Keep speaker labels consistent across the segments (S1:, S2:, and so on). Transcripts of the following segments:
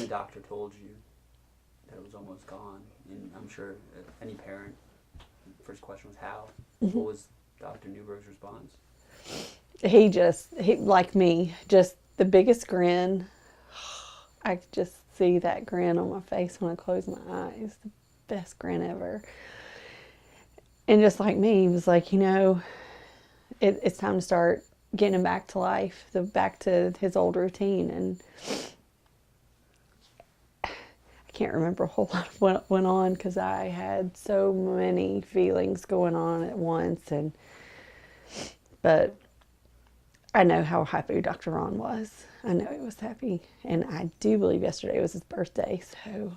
S1: the doctor told you that it was almost gone, and I'm sure any parent, first question was how. What was Dr. Newberg's response?
S2: He like me, just the biggest grin. I could just see that grin on my face when I close my eyes. The best grin ever. And just like me, he was like, it's time to start getting him back to life, back to his old routine. And I can't remember a whole lot of what went on because I had so many feelings going on at once. But I know how happy Dr. Ron was. I know he was happy. And I do believe yesterday was his birthday. So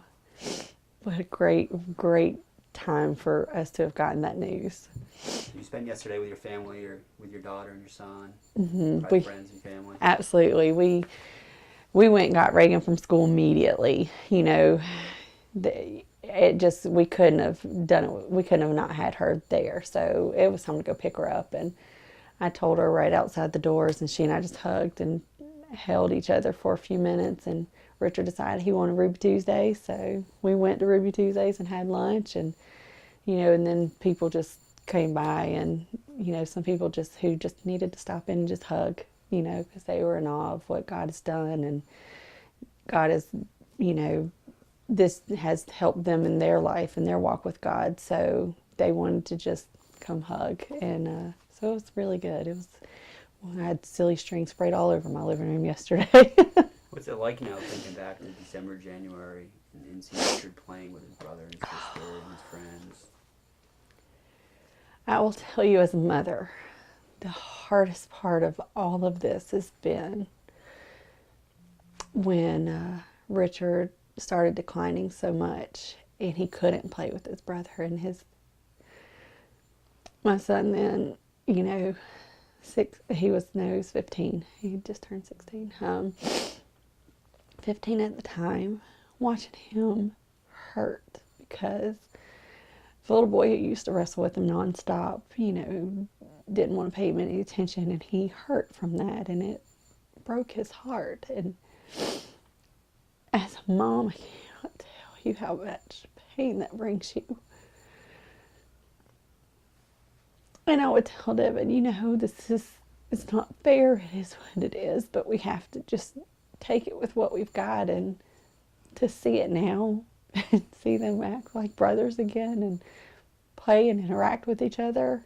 S2: what a great, great time for us to have gotten that news.
S1: You spent yesterday with your family or with your daughter and your son, friends and family?
S2: Absolutely. We went and got Reagan from school immediately. We couldn't have done it. We couldn't have not had her there. So it was time to go pick her up. And I told her right outside the doors, and she and I just hugged and held each other for a few minutes. And Richard decided he wanted Ruby Tuesdays, so we went to Ruby Tuesdays and had lunch. And and then people just came by, and some people who just needed to stop in and just hug, because they were in awe of what God has done, and God has, this has helped them in their life and their walk with God. So they wanted to just come hug, and so it was really good. I had silly string sprayed all over my living room yesterday.
S1: What's it like now, thinking back to December, January, and seeing Richard playing with his brother and sister and his friends?
S2: I will tell you, as a mother, the hardest part of all of this has been when Richard started declining so much and he couldn't play with his brother. And my son then, he was 15. He just turned 16. 15 at the time, watching him hurt because the little boy who used to wrestle with him nonstop, didn't want to pay him any attention, and he hurt from that, and it broke his heart. And as a mom, I cannot tell you how much pain that brings you. And I would tell Devin, it's not fair, it is what it is, but we have to just take it with what we've got, and to see it now and see them act like brothers again and play and interact with each other.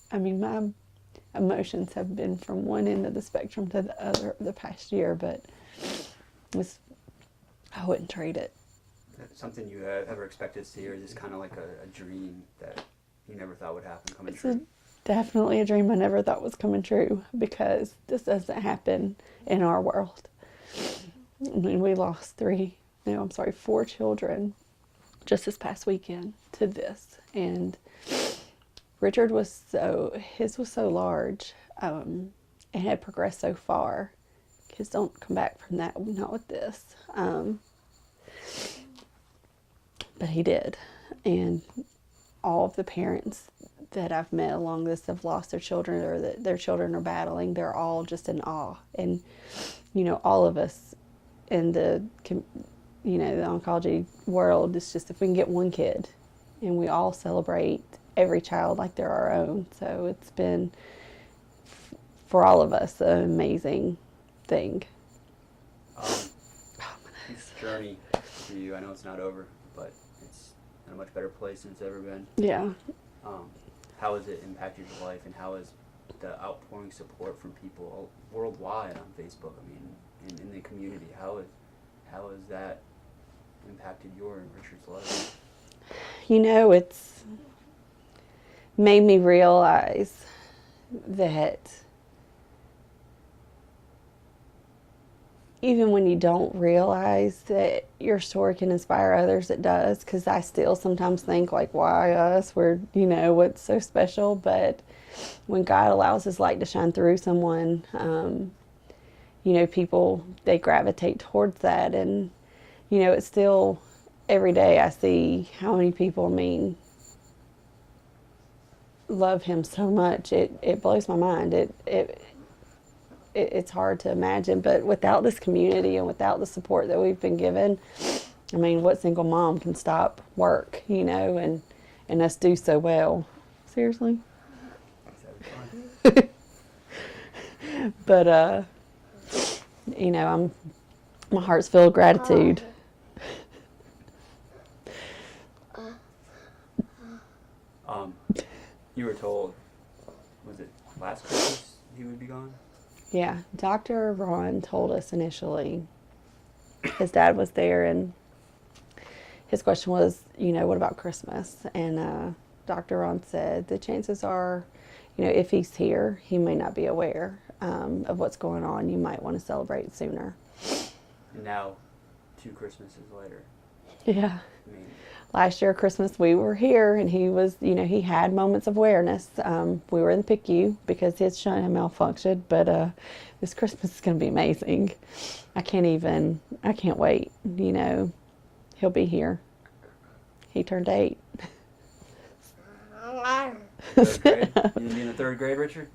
S2: I mean, my emotions have been from one end of the spectrum to the other the past year, but I wouldn't trade it.
S1: Something you ever expected to see, or is this kind of like a dream that you never thought would happen coming true?
S2: Definitely a dream I never thought was coming true, because this doesn't happen in our world. I mean, we lost 4 children just this past weekend to this. And Richard his was so large, and had progressed so far. Kids don't come back from that, not with this. But he did. And all of the parents that I've met along this have lost their children, or that their children are battling. They're all just in awe. And, all of us in the oncology world, it's just if we can get one kid, and we all celebrate every child like they're our own. So it's been, for all of us, an amazing thing.
S1: This journey for you, I know it's not over, but it's in a much better place than it's ever been.
S2: Yeah.
S1: How has it impacted your life, and how has the outpouring support from people worldwide on Facebook, in the community, how has that impacted your and Richard's life?
S2: It's made me realize that even when you don't realize that your story can inspire others, it does. Because I still sometimes think, like, why us? We're, what's so special? But when God allows His light to shine through someone, people, they gravitate towards that. And, it's still, every day I see how many people, love Him so much. It blows my mind. it's hard to imagine. But without this community and without the support that we've been given, I mean, what single mom can stop work, you know, and us do so well? Seriously.
S1: That was fun.
S2: But you know, my heart's filled with gratitude.
S1: You were told, was it last Christmas he would be gone?
S2: Yeah, Dr. Ron told us initially. His dad was there, and his question was, you know, what about Christmas? And Dr. Ron said the chances are, you know, if he's here, he may not be aware of what's going on. You might want to celebrate sooner.
S1: And now, 2 Christmases later.
S2: Yeah.
S1: I mean,
S2: Last year, Christmas, we were here, and he was, you know, he had moments of awareness. We were in the PICU because his shunt had malfunctioned, but this Christmas is going to be amazing. I can't wait, you know. He'll be here. He turned 8.
S1: third grade? You gonna be in the 3rd grade, Richard?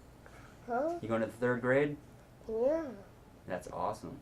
S3: Huh?
S1: You going to the 3rd grade?
S3: Yeah.
S1: That's awesome.